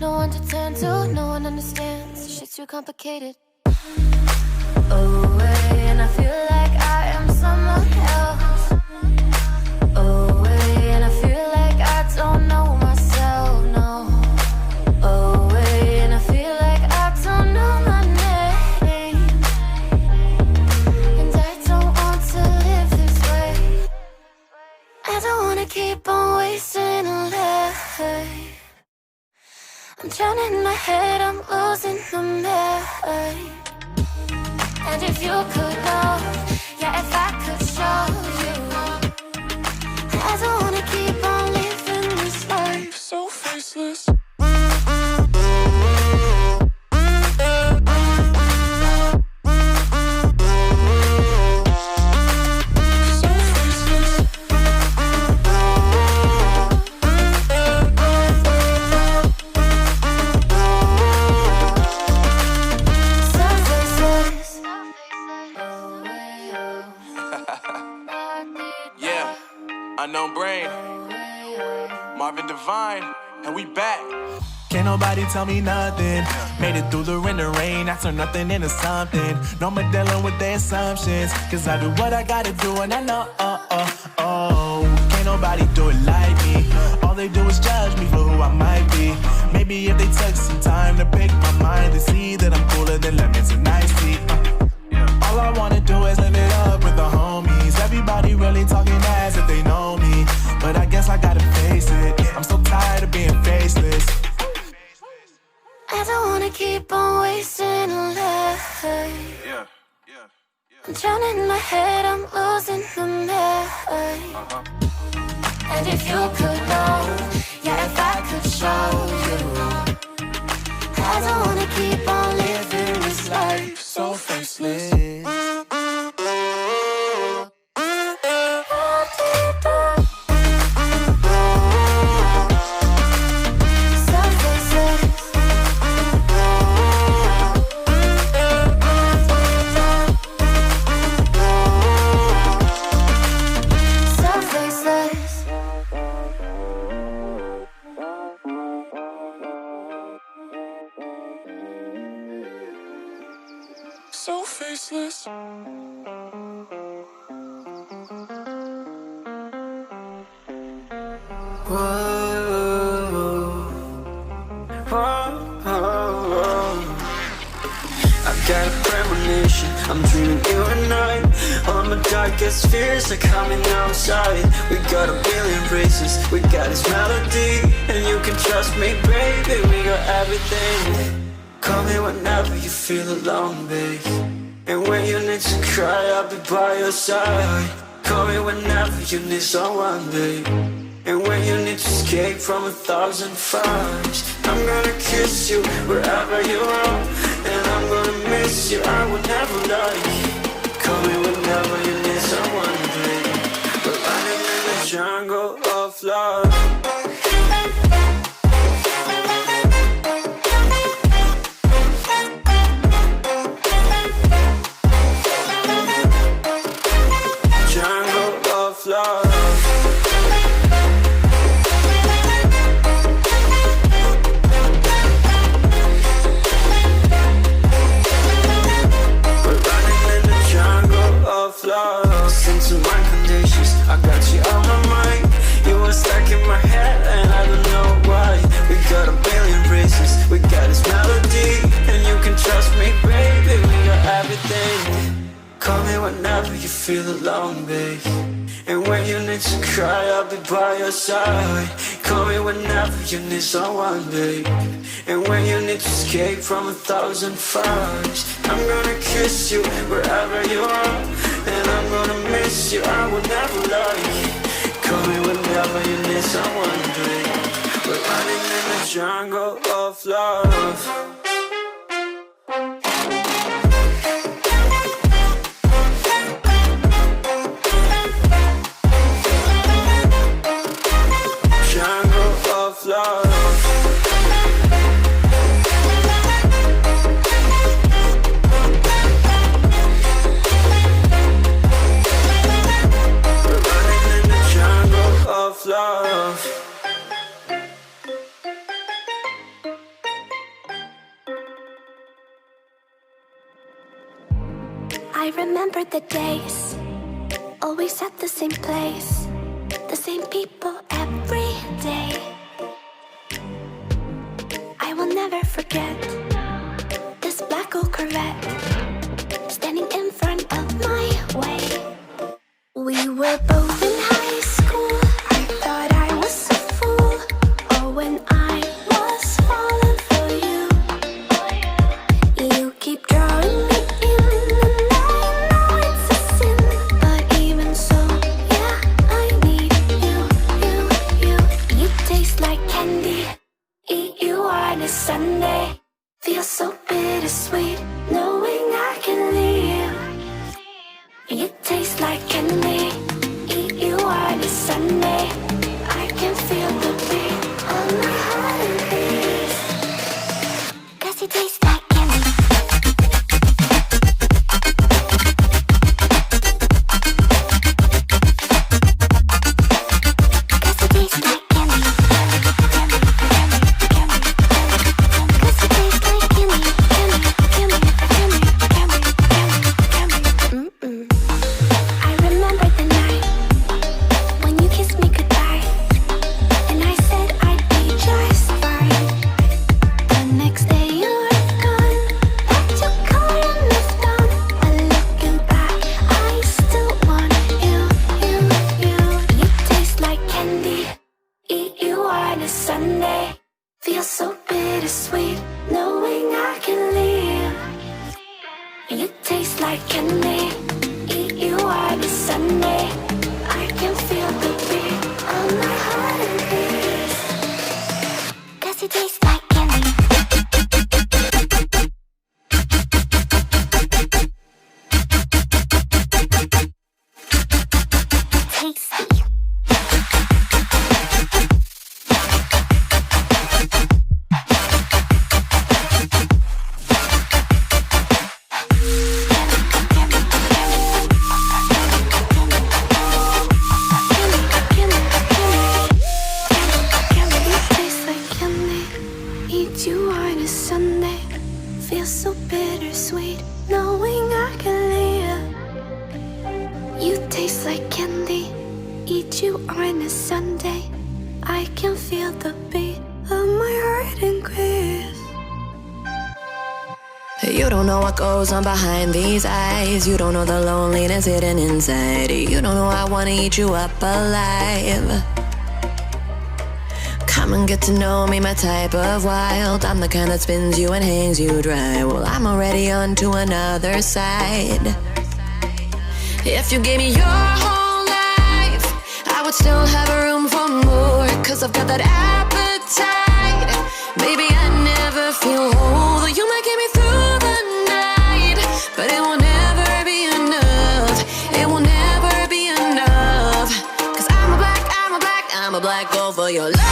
no one to turn to, no one understands. Shit's too complicated. Away, and I feel like I am someone else. Away, and I feel like I don't know myself, no. Away, and I feel like I don't know my name. And I don't want to live this way. I don't wanna keep on wasting a life. I'm drowning in my head, I'm losing the mind. And if you could know, yeah, if I could show you, I don't wanna keep on living this life so faceless. Unknown Brain, Marvin Divine, and we back. Can't nobody tell me nothing. Made it through the rain and rain, I turn nothing into something. No more dealing with their assumptions, cause I do what I gotta do and I know, can't nobody do it like me. All they do is judge me for who I might be. Maybe if they took some time to pick my mind, they see that I'm cooler than lemons and iced tea. All I wanna do is live it up with the homies. Everybody really talking as if they know me, but I guess I gotta face it. I'm so tired of being faceless. I don't wanna keep on wasting a life. I'm drowning in my head, I'm losing the mind. And if you could know, yeah, if I could show you, I don't wanna keep on living this life so faceless. So faceless. I got a premonition, I'm dreaming you and I. All my darkest fears are coming outside. We got a billion races, we got this melody. And you can trust me, baby, we got everything. Call me whenever you feel alone, babe. And when you need to cry, I'll be by your side. Call me whenever you need someone, babe. And when you need to escape from 1,000 fires, I'm gonna kiss you wherever you are. And I'm gonna miss you, I will never lie. Call me whenever you need someone, babe. We're running in the jungle of love. Listen to my conditions, I got you on my mind. You were stuck in my head and I don't know why. We got a billion races, we got this melody. And you can trust me, baby, we got everything. Call me whenever you feel alone, babe. And when you need to cry, I'll be by your side. Call me whenever you need someone, babe. And when you need to escape from 1,000 fires, I'm gonna kiss you wherever you are. And I'm gonna miss you, I will never lie. Call me whenever you need someone, babe. We're running in the jungle of love. I remember the days, always at the same place, the same people every day. I will never forget this black old Corvette standing in front of my way. We were both in high school. I thought I was a fool. Oh, when I was falling for you. You keep drawing me in, and I know it's a sin. But even so, yeah, I need you. You taste like candy. Eat you on a Sunday. Feel so bittersweet, knowing I can leave. You taste like candy. Eat you on a Sunday. I can feel the beat on my heart and beats. 'Cause you taste like candy. Cause you taste like candy. Cause you taste like candy. I remember the night when you kissed me goodbye, and I said I'd be just fine. The next day you were gone, packed your car and moved on. But looking back, I still want you. You taste like candy. Eat you on a Sunday. Feel so bittersweet, knowing I can leave. You taste like candy. Eat you on a Sunday. I can feel the beat on my heart and beats. 'Cause you taste like candy. Tasty. Eat you on a Sunday. Feel so bittersweet, knowing I can leave. You taste like candy. Eat you on a Sunday. I can feel the beat of my heart increase. You don't know what goes on behind these eyes. You don't know the loneliness hidden inside. You don't know I wanna eat you up alive. Come and get to know me, my type of wild. I'm the kind that spins you and hangs you dry. Well, I'm already on to another side. If you gave me your whole life, I would still have room for more. 'Cause I've got that appetite. Baby, I never feel whole. You might get me through the night, but it will never be enough. It will never be enough. 'Cause I'm a black gold for your love.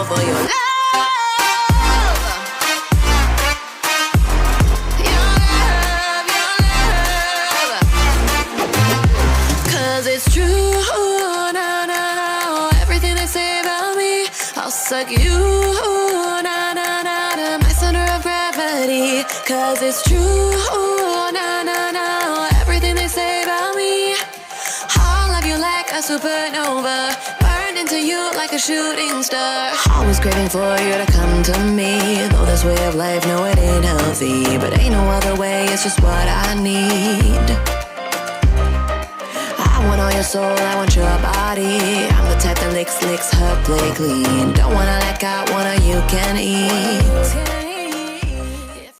For your love, your love. 'Cause it's true, no, everything they say about me, I'll suck you, no, my center of gravity. 'Cause it's true, no, everything they say about me, I'll love you like a supernova, into you like a shooting star. Always craving for you to come to me. Though this way of life, no, it ain't healthy, but ain't no other way, it's just what I need. I want all your soul, I want your body. I'm the type that licks her play clean. Don't wanna let go, wanna you can eat.